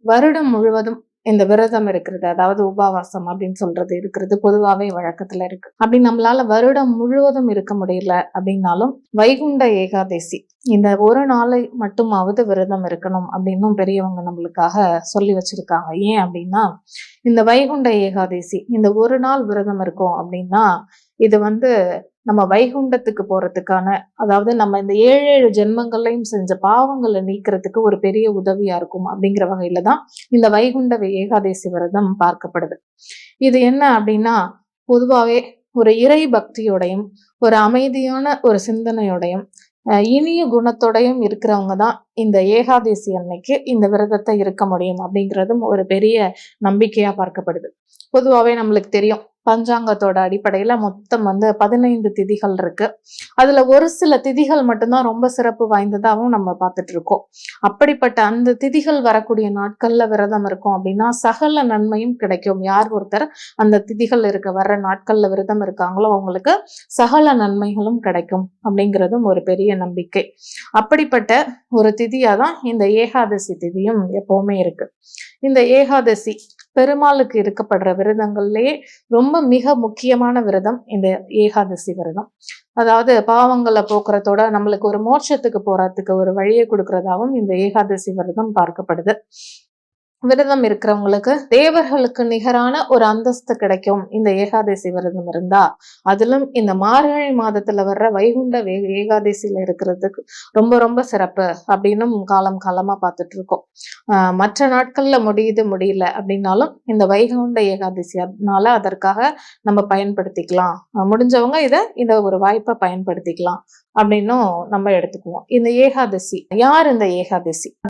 வருடம் முழுவதும் இந்த விரதம் இருக்கிறது, அதாவது உபவாசம் அப்படின்னு சொல்றது இருக்கிறது பொதுவாவே வழக்கத்துல இருக்கு. அப்படி நம்மளால வருடம் முழுவதும் இருக்க முடியல அப்படின்னாலும் வைகுண்ட ஏகாதசி இந்த ஒரு நாளை மட்டுமாவது விரதம் இருக்கணும் அப்படின்னும் பெரியவங்க நம்மளுக்காக சொல்லி வச்சிருக்காங்க. ஏன் அப்படின்னா, இந்த வைகுண்ட ஏகாதசி இந்த ஒரு நாள் விரதம் இருக்கும் அப்படின்னா, இது நம்ம வைகுண்டத்துக்கு போறதுக்கான, அதாவது நம்ம இந்த 7 ஜென்மங்களையும் செஞ்ச பாவங்களை நீக்கிறதுக்கு ஒரு பெரிய உதவியா இருக்கும் அப்படிங்கிற வகையில தான் இந்த வைகுண்ட ஏகாதசி விரதம் பார்க்கப்படுது. இது என்ன அப்படின்னா, பொதுவாவே ஒரு இறை பக்தியோடையும் ஒரு அமைதியான ஒரு சிந்தனையோடையும் இனிய குணத்தோடையும் இருக்கிறவங்க தான் இந்த ஏகாதசி அன்னைக்கு இந்த விரதத்தை இருக்க முடியும் அப்படிங்கிறதும் ஒரு பெரிய நம்பிக்கையா பார்க்கப்படுது. பொதுவாவே நம்மளுக்கு தெரியும், பஞ்சாங்கத்தோட அடிப்படையில மொத்தம் 15 திதிகள் இருக்கு. அதுல ஒரு சில திதிகள் மட்டும்தான் ரொம்ப சிறப்பு வாய்ந்ததாகவும் நம்ம பார்த்துட்டு இருக்கோம். அப்படிப்பட்ட அந்த திதிகள் வரக்கூடிய நாட்கள்ல விரதம் இருக்கும் அப்படின்னா சகல நன்மையும் கிடைக்கும். யார் ஒருத்தர் அந்த திதிகள் வர்ற நாட்கள்ல விரதம் இருக்காங்களோ அவங்களுக்கு சகல நன்மைகளும் கிடைக்கும் அப்படிங்கிறதும் ஒரு பெரிய நம்பிக்கை. அப்படிப்பட்ட ஒரு திதியாதான் இந்த ஏகாதசி திதியும் எப்பவுமே இருக்கு. இந்த ஏகாதசி பெருமாளுக்கு இருக்கப்படுற விரதங்கள்லயே ரொம்ப மிக முக்கியமான விரதம் இந்த ஏகாதசி விரதம். அதாவது பாவங்களை போக்குறதோட நம்மளுக்கு ஒரு மோட்சத்துக்கு போறதுக்கு ஒரு வழியை கொடுக்கறதாகவும் இந்த ஏகாதசி விரதம் பார்க்கப்படுது. விரதம் இருக்கிறவங்களுக்கு தேவர்களுக்கு நிகரான ஒரு அந்தஸ்து கிடைக்கும் இந்த ஏகாதசி விரதம் இருந்தா. அதிலும் இந்த மார்கழி மாதத்துல வர்ற வைகுண்ட ஏகாதசியில இருக்கிறதுக்கு ரொம்ப ரொம்ப சிறப்பு அப்படின்னு காலம் காலமா பார்த்துட்டு இருக்கோம். மற்ற நாட்கள்ல முடியல அப்படின்னாலும் இந்த வைகுண்ட ஏகாதசினால அதற்காக நம்ம பயன்படுத்திக்கலாம். முடிஞ்சவங்க இத ஒரு வாய்ப்பை பயன்படுத்திக்கலாம் அப்படின்னும் நம்ம எடுத்துக்குவோம். இந்த ஏகாதசி யார்? இந்த ஏகாதசி